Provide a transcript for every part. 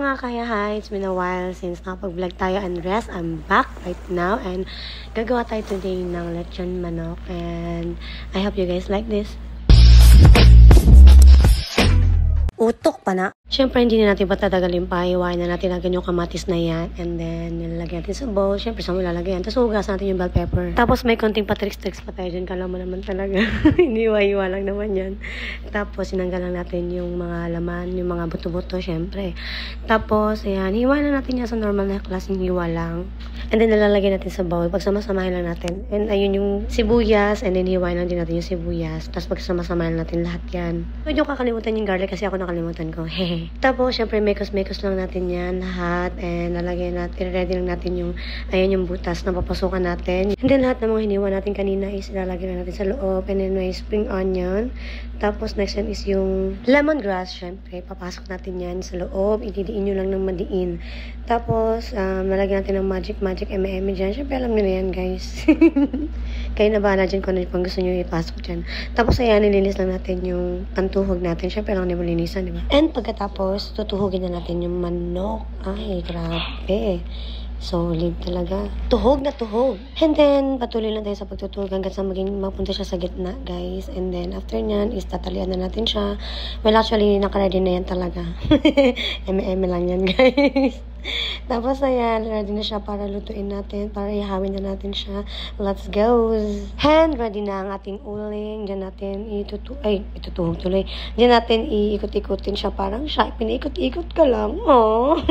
mga kaya, hi! It's been a while since nakapag-vlog tayo and rest. I'm back right now and gagawa tayo today ng lechon manok and I hope you guys like this. Utok pa na. Siyempre, hindi na natin patatagalin pa. Iwain na natin agad yung kamatis na yan. And then, nilalagyan natin sa bowl. Siyempre, saan mo ilalagyan? Tapos, hugas natin yung bell pepper. Tapos, may konting patricks-tricks pa tayo dyan. Kala mo naman talaga. Iniwa-iwa lang naman yan. Tapos, sinanggal lang natin yung mga laman, yung mga buto-buto, siyempre. Tapos, ayan, hiwa na natin yan sa normal na klaseng hiwa lang. And then, nilalagyan natin sa bowl. Pagsama-samahin lang natin. And, ayun yung sibuyas. And then, hiwain lang din natin yung sibuyas. Tapos, pagsama-samahin natin lahat yan. Huwag yung kakalimutan yung garlic kasi ako nakalimutan ko. Hehe. Tapos, syempre, mekos-mekos lang natin yan lahat. And, nalagay natin, ready lang natin yung, ayan yung butas na papasukan natin. And then, lahat ng mga hiniwa natin kanina is ilalagay na natin sa loob. And then, may spring onion. Tapos, next one is yung lemongrass. Syempre, papasok natin yan sa loob. Ididiin nyo lang ng madiin. Tapos, nalagyan natin ng magic M&M dyan. Syempre, alam nyo na yan, guys. Kayo na bahala dyan kung ano yung gusto nyo ipasok dyan. Tapos, ayan, nilinis lang natin yung pantuhog natin. Syempre, lang naman linisan, diba? And, pagkatapos, tutuhugin na natin yung manok. Ay, grabe. Solid talaga. Tuhog na tuhog. And then, patuloy lang tayo sa pagtutuhog hanggang sa mapunta siya sa gitna, guys. And then, after nyan, is tatalian na natin siya. Well, actually, nakaready na yan talaga. M&M lang yan, guys. Tapos, ayan, ready na siya para lutuin natin, para ihawin na natin siya. Let's go! And ready na ang ating uling. Diyan natin itutuhog tuloy. Diyan natin iikot-ikutin siya. Parang siya, pinaikot-ikot ka lang. Aww.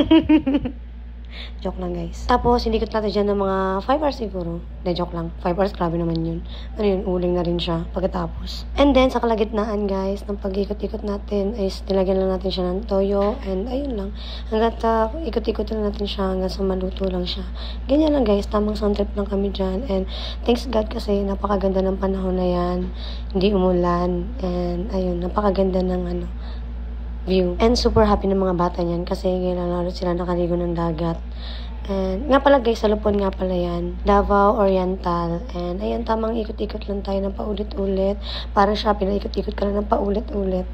Joke lang, guys. Tapos, hindi ko natin dyan ng mga 5 hours siguro. De, joke lang. 5 hours, grabe naman yun. Ano yun, uling na rin siya pagkatapos. And then, sa kalagitnaan, guys, ng pag-ikot-ikot natin, is nilagyan lang natin siya ng toyo. And, ayun lang. Hanggat ikot-ikot lang natin siya hanggang sa maluto lang siya. Ganyan lang, guys. Tamang sound trip lang kami dyan. And, thanks God kasi napakaganda ng panahon na yan. Hindi umulan. And, ayun, napakaganda ng view. And super happy ng mga bata niyan kasi lalo sila nakaligo ng dagat. And nga pala, guys, sa Lupon nga pala yan. Davao Oriental. And ayan, tamang ikot-ikot lang tayo ng paulit-ulit. Parang siya, pinaikot-ikot ka lang ng paulit-ulit.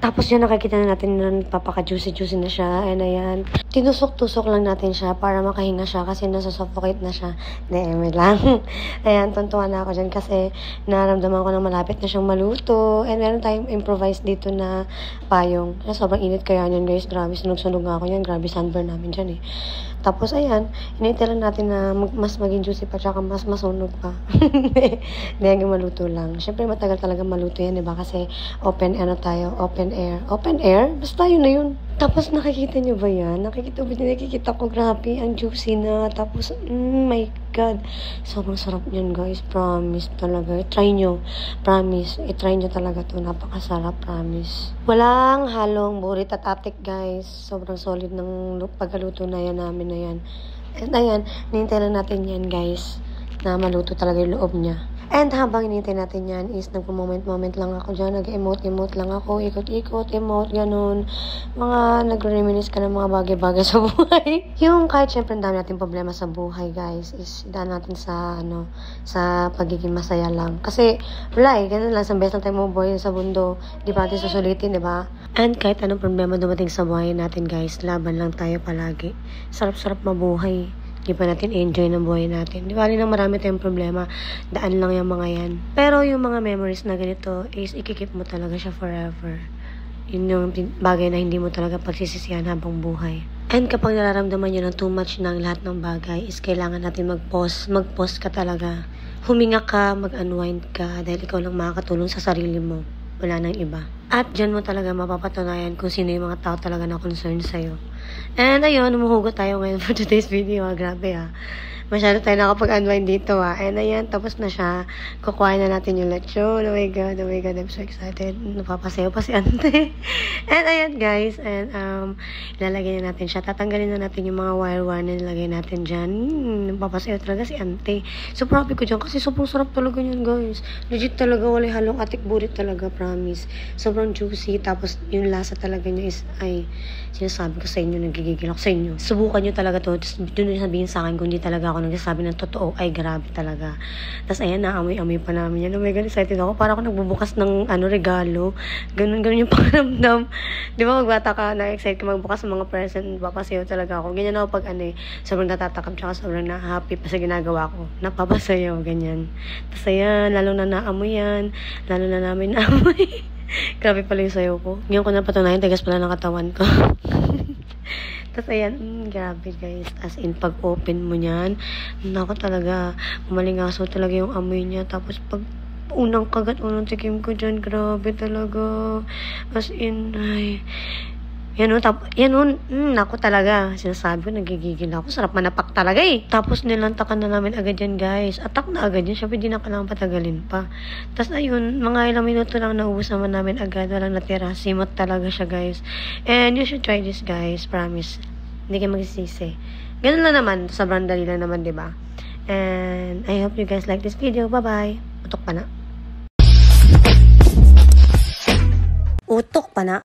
Tapos yun, nakikita na natin na papaka-juicy-juicy na siya. And ayan, tinusok-tusok lang natin siya para makahinga siya kasi nasusuffocate na siya. Eme lang. Ayan, tuntuan na ako dyan kasi naramdaman ko na malapit na siyang maluto. And meron tayong improvise dito na payong. Sobrang init kaya yan, guys. Grabe, sunog-sunog nga ako yan. Grabe, sunburn namin dyan eh. Tapos, ayan, hinihintay lang natin na mas maging juicy pa, tsaka mas masunog pa. Hindi hanggang maluto lang. Siyempre, matagal talaga maluto yan, diba? Kasi open air. Open air? Basta yun na yun. Tapos, nakikita nyo ba yan? Nakikita ko, grabe, ang juicy na. Tapos, my God. Sobrang sarap yan, guys. Promise talaga. Try nyo. Promise. I-try nyo talaga to. Napakasarap, promise. Walang halong burit at atik, guys. Sobrang solid ng pagkaluto na yan namin na yan. And ayan, nihintay lang natin yan, guys, na maluto talaga yung loob niya. And habang hinihintay natin yan is nagpo-moment lang ako dyan. Nag-emote lang ako. Ikot-ikot, emote, ganun. Mga nagre-reminisce ka ng mga bagay-bagay sa buhay. Yung kahit syempre ang dami natin problema sa buhay, guys, is daan natin sa sa pagiging masaya lang. Kasi wala ganun lang. Sa best lang tayo mabuhay sa mundo. Di ba natin susulitin, di ba? And kahit anong problema dumating sa buhay natin, guys, laban lang tayo palagi. Sarap-sarap mabuhay. Di pa natin enjoy ng buhay natin. Di ba rin marami tayong problema. Daan lang yung mga yan. Pero yung mga memories na ganito is ikikip mo talaga siya forever. Yun yung bagay na hindi mo talaga pagsisisihan habang buhay. And kapag nararamdaman nyo ng too much ng lahat ng bagay is kailangan natin mag-pause. Mag-pause ka talaga. Huminga ka, mag-unwind ka dahil ikaw lang makakatulong sa sarili mo. Wala nang iba. At dyan mo talaga mapapatunayan kung sino yung mga tao talaga na concerned sa'yo. And ayun, umuhugot tayo ngayon for today's video. Grabe Masyado tayo nakapag-unwind dito And ayan, tapos na siya. Kukuhain na natin yung lechon. Oh my God, I'm so excited. Napapasayo pa si Ante. And ayan, guys. And ilalagay na natin siya. Tatanggalin na natin yung mga wire-wire na nilagay natin dyan. Napapasayo talaga si Ante. So, proud ko dyan kasi sobrang sarap talaga yun, guys. Legit talaga, wala halong atik burit talaga, promise. Sobrang juicy. Tapos, yung lasa talaga niya is, sinasabi ko sa inyo, nagigigil ako sa inyo. Subukan nyo talaga to. Just, doon sabihin sa akin kung di talaga ako ako nagsasabi ng totoo. Ay, grabe talaga. Tapos, ayan, naamoy-amoy pa namin yan. Oh my God, excited ako. Para ako nagbubukas ng regalo. Ganun yung pakiramdam. Di ba, magbata ka, na-excite ka magbukas ng mga present. Papasayaw talaga ako. Ganyan ako pag sobrang natatakam, tsaka sobrang na-happy pa sa ginagawa ko. Napapasayaw, ganyan. Tapos, ayan, lalo na naamoy yan. Lalo na namin naamoy. Grabe pala yung sayo ko. Ngayon ko napatunayan, tigas pala ng katawan ko. Tapos ayan, grabe guys. As in, pag-open mo niyan, nako talaga, malingaso talaga yung amoy niya. Tapos pag unang kagat, unang tikim ko dyan, grabe talaga. As in, ay... Yan o, nako talaga. Sinasabi ko, nagigigil ako. Sarap manapak talaga eh. Tapos nilantakan na namin agad yan, guys. Atak na agad yan. Siyempre, di na kailangan patagalin pa. Tapos ayun, mga ilang minuto lang naubos naman namin agad. Walang natira. Simot talaga siya, guys. And you should try this, guys. Promise. Hindi kayo magsisisi. Ganun lang naman. Sobrang dali lang naman, diba? And I hope you guys like this video. Bye-bye. Utok pa na.